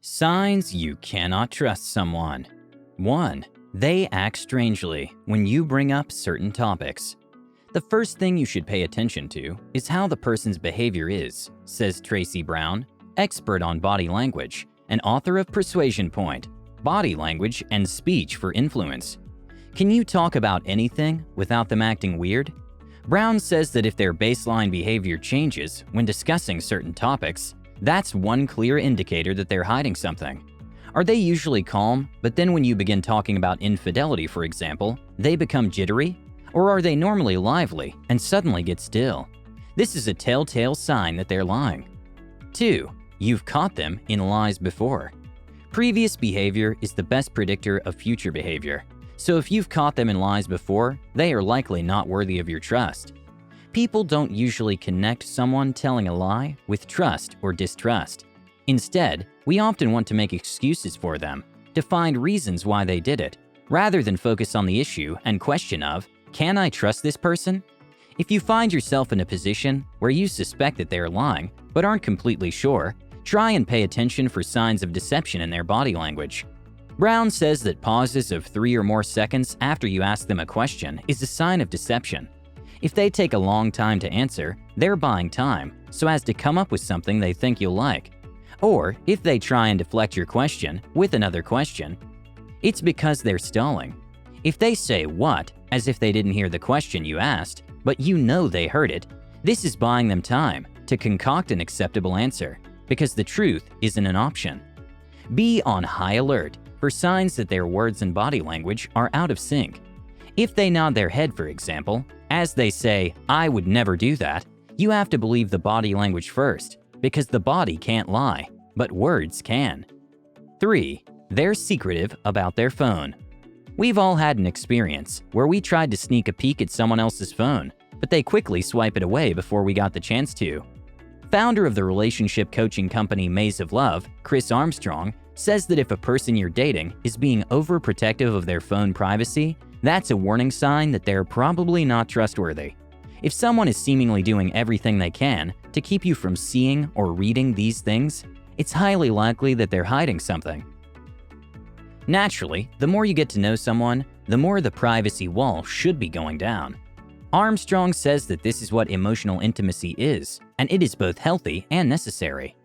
Signs you cannot trust someone. 1. They act strangely when you bring up certain topics. The first thing you should pay attention to is how the person's behavior is, says Tracy Brown, expert on body language and author of Persuasion Point, Body Language and Speech for Influence. Can you talk about anything without them acting weird? Brown says that if their baseline behavior changes when discussing certain topics, that's one clear indicator that they're hiding something. Are they usually calm, but then when you begin talking about infidelity, for example, they become jittery? Or are they normally lively and suddenly get still? This is a telltale sign that they're lying. 2. You've caught them in lies before. Previous behavior is the best predictor of future behavior. So if you've caught them in lies before, they are likely not worthy of your trust. People don't usually connect someone telling a lie with trust or distrust. Instead, we often want to make excuses for them, to find reasons why they did it, rather than focus on the issue and question of, can I trust this person? If you find yourself in a position where you suspect that they are lying, but aren't completely sure, try and pay attention for signs of deception in their body language. Brown says that pauses of 3 or more seconds after you ask them a question is a sign of deception. If they take a long time to answer, they're buying time so as to come up with something they think you'll like. Or if they try and deflect your question with another question, it's because they're stalling. If they say what as if they didn't hear the question you asked, but you know they heard it, this is buying them time to concoct an acceptable answer because the truth isn't an option. Be on high alert for signs that their words and body language are out of sync. If they nod their head, for example, as they say, "I would never do that," you have to believe the body language first, because the body can't lie, but words can. 3. They're secretive about their phone. We've all had an experience where we tried to sneak a peek at someone else's phone, but they quickly swipe it away before we got the chance to. Founder of the relationship coaching company Maze of Love, Chris Armstrong, says that if a person you're dating is being overprotective of their phone privacy, that's a warning sign that they're probably not trustworthy. If someone is seemingly doing everything they can to keep you from seeing or reading these things, it's highly likely that they're hiding something. Naturally, the more you get to know someone, the more the privacy wall should be going down. Armstrong says that this is what emotional intimacy is, and it is both healthy and necessary.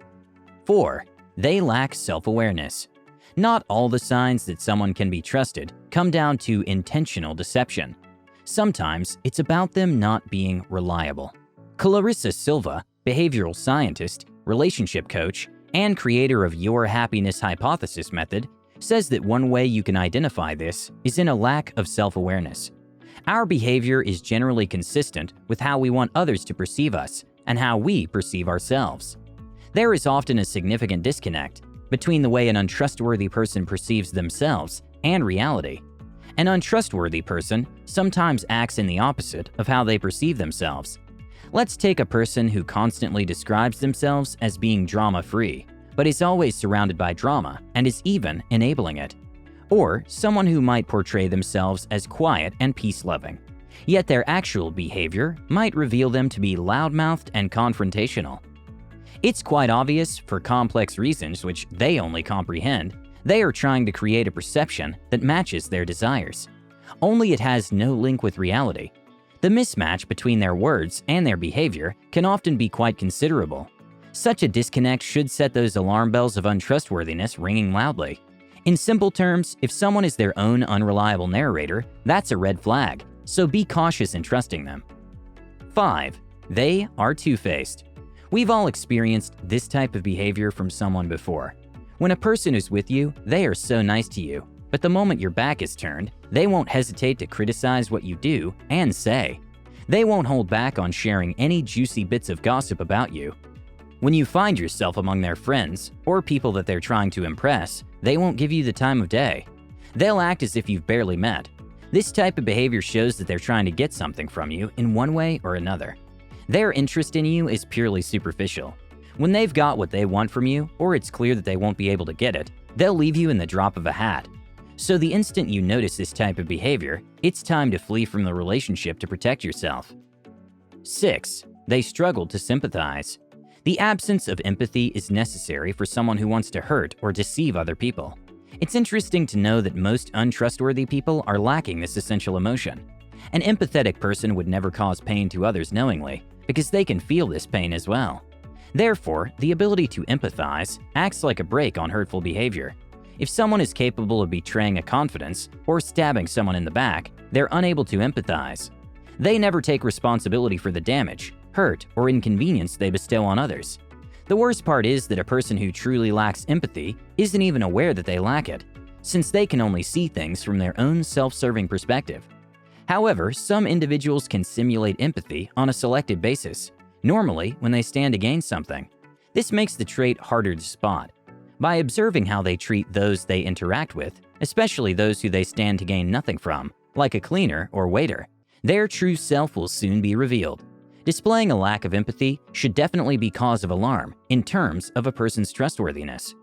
4. They lack self-awareness. Not all the signs that someone can be trusted come down to intentional deception. Sometimes it's about them not being reliable. Clarissa Silva, behavioral scientist, relationship coach, and creator of Your Happiness Hypothesis method, says that one way you can identify this is in a lack of self-awareness. Our behavior is generally consistent with how we want others to perceive us and how we perceive ourselves. There is often a significant disconnect between the way an untrustworthy person perceives themselves and reality. An untrustworthy person sometimes acts in the opposite of how they perceive themselves. Let's take a person who constantly describes themselves as being drama-free, but is always surrounded by drama and is even enabling it. Or someone who might portray themselves as quiet and peace-loving, yet their actual behavior might reveal them to be loudmouthed and confrontational. It's quite obvious, for complex reasons which they only comprehend, they are trying to create a perception that matches their desires. Only it has no link with reality. The mismatch between their words and their behavior can often be quite considerable. Such a disconnect should set those alarm bells of untrustworthiness ringing loudly. In simple terms, if someone is their own unreliable narrator, that's a red flag, so be cautious in trusting them. 5. They are two-faced. We've all experienced this type of behavior from someone before. When a person is with you, they are so nice to you, but the moment your back is turned, they won't hesitate to criticize what you do and say. They won't hold back on sharing any juicy bits of gossip about you. When you find yourself among their friends or people that they're trying to impress, they won't give you the time of day. They'll act as if you've barely met. This type of behavior shows that they're trying to get something from you in one way or another. Their interest in you is purely superficial. When they've got what they want from you, or it's clear that they won't be able to get it, they'll leave you in the drop of a hat. So the instant you notice this type of behavior, it's time to flee from the relationship to protect yourself. 6. They struggle to sympathize. The absence of empathy is necessary for someone who wants to hurt or deceive other people. It's interesting to know that most untrustworthy people are lacking this essential emotion. An empathetic person would never cause pain to others knowingly, because they can feel this pain as well. Therefore, the ability to empathize acts like a brake on hurtful behavior. If someone is capable of betraying a confidence or stabbing someone in the back, they're unable to empathize. They never take responsibility for the damage, hurt, or inconvenience they bestow on others. The worst part is that a person who truly lacks empathy isn't even aware that they lack it, since they can only see things from their own self-serving perspective. However, some individuals can simulate empathy on a selective basis, normally when they stand to gain something. This makes the trait harder to spot. By observing how they treat those they interact with, especially those who they stand to gain nothing from, like a cleaner or waiter, their true self will soon be revealed. Displaying a lack of empathy should definitely be cause of alarm in terms of a person's trustworthiness.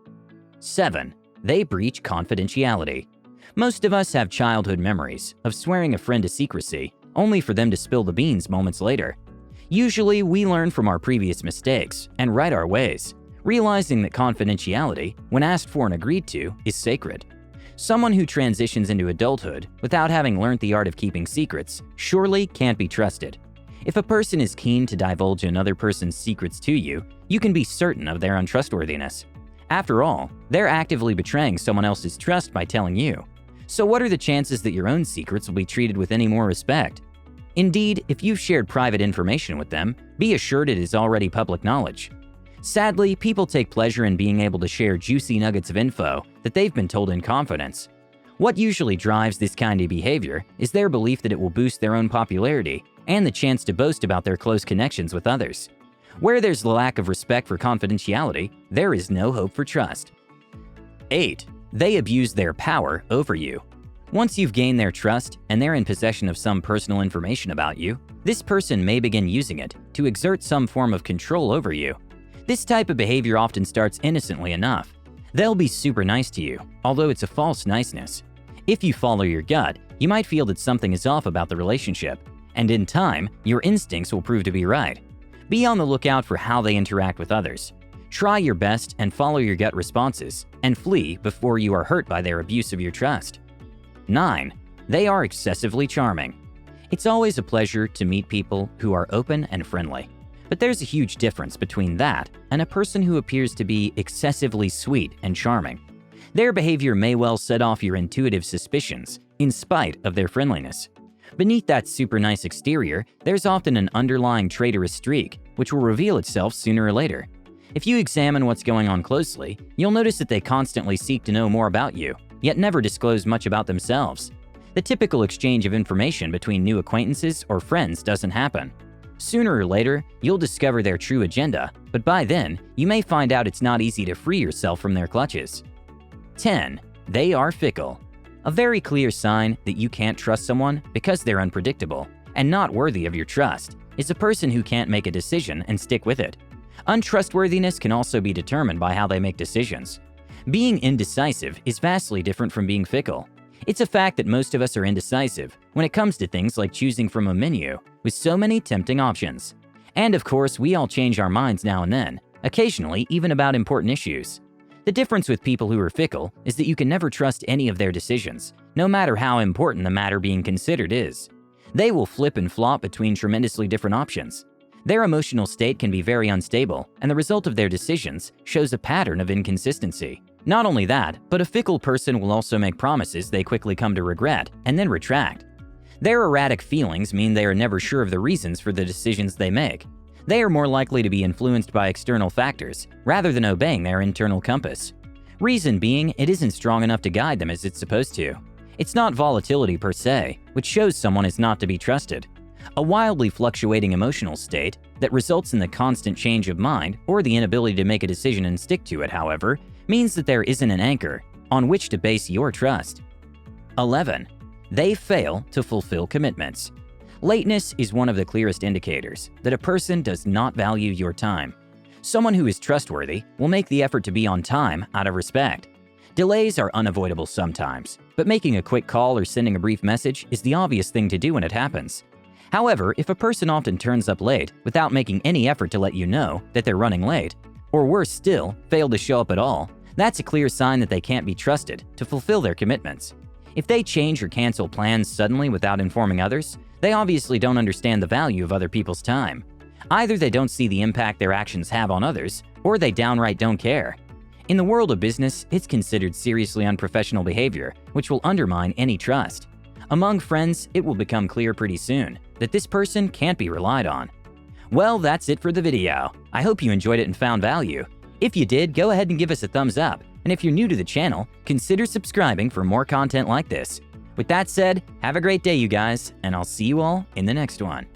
7. They breach confidentiality. Most of us have childhood memories of swearing a friend to secrecy, only for them to spill the beans moments later. Usually, we learn from our previous mistakes and right our ways, realizing that confidentiality, when asked for and agreed to, is sacred. Someone who transitions into adulthood without having learned the art of keeping secrets surely can't be trusted. If a person is keen to divulge another person's secrets to you, you can be certain of their untrustworthiness. After all, they're actively betraying someone else's trust by telling you. So what are the chances that your own secrets will be treated with any more respect? Indeed, if you've shared private information with them, be assured it is already public knowledge. Sadly, people take pleasure in being able to share juicy nuggets of info that they've been told in confidence. What usually drives this kind of behavior is their belief that it will boost their own popularity and the chance to boast about their close connections with others. Where there's the lack of respect for confidentiality, there is no hope for trust. 8. They abuse their power over you. Once you've gained their trust and they're in possession of some personal information about you, this person may begin using it to exert some form of control over you. This type of behavior often starts innocently enough. They'll be super nice to you, although it's a false niceness. If you follow your gut, you might feel that something is off about the relationship, and in time, your instincts will prove to be right. Be on the lookout for how they interact with others. Try your best and follow your gut responses, and flee before you are hurt by their abuse of your trust. 9. They are excessively charming. It's always a pleasure to meet people who are open and friendly. But there's a huge difference between that and a person who appears to be excessively sweet and charming. Their behavior may well set off your intuitive suspicions in spite of their friendliness. Beneath that super nice exterior, there's often an underlying traitorous streak, which will reveal itself sooner or later. If you examine what's going on closely, you'll notice that they constantly seek to know more about you, yet never disclose much about themselves. The typical exchange of information between new acquaintances or friends doesn't happen. Sooner or later, you'll discover their true agenda, but by then, you may find out it's not easy to free yourself from their clutches. 10. They are fickle. A very clear sign that you can't trust someone because they're unpredictable and not worthy of your trust is a person who can't make a decision and stick with it. Untrustworthiness can also be determined by how they make decisions. Being indecisive is vastly different from being fickle. It's a fact that most of us are indecisive when it comes to things like choosing from a menu with so many tempting options. And of course, we all change our minds now and then, occasionally even about important issues. The difference with people who are fickle is that you can never trust any of their decisions, no matter how important the matter being considered is. They will flip and flop between tremendously different options. Their emotional state can be very unstable, and the result of their decisions shows a pattern of inconsistency. Not only that, but a fickle person will also make promises they quickly come to regret and then retract. Their erratic feelings mean they are never sure of the reasons for the decisions they make. They are more likely to be influenced by external factors rather than obeying their internal compass. Reason being, it isn't strong enough to guide them as it's supposed to. It's not volatility per se, which shows someone is not to be trusted. A wildly fluctuating emotional state that results in the constant change of mind or the inability to make a decision and stick to it, however, means that there isn't an anchor on which to base your trust. 11. They fail to fulfill commitments. Lateness is one of the clearest indicators that a person does not value your time. Someone who is trustworthy will make the effort to be on time out of respect. Delays are unavoidable sometimes, but making a quick call or sending a brief message is the obvious thing to do when it happens. However, if a person often turns up late without making any effort to let you know that they're running late, or worse still, fail to show up at all, that's a clear sign that they can't be trusted to fulfill their commitments. If they change or cancel plans suddenly without informing others, they obviously don't understand the value of other people's time. Either they don't see the impact their actions have on others, or they downright don't care. In the world of business, it's considered seriously unprofessional behavior, which will undermine any trust. Among friends, it will become clear pretty soon that this person can't be relied on. Well, that's it for the video. I hope you enjoyed it and found value. If you did, go ahead and give us a thumbs up. And if you're new to the channel, consider subscribing for more content like this. With that said, have a great day, you guys, and I'll see you all in the next one.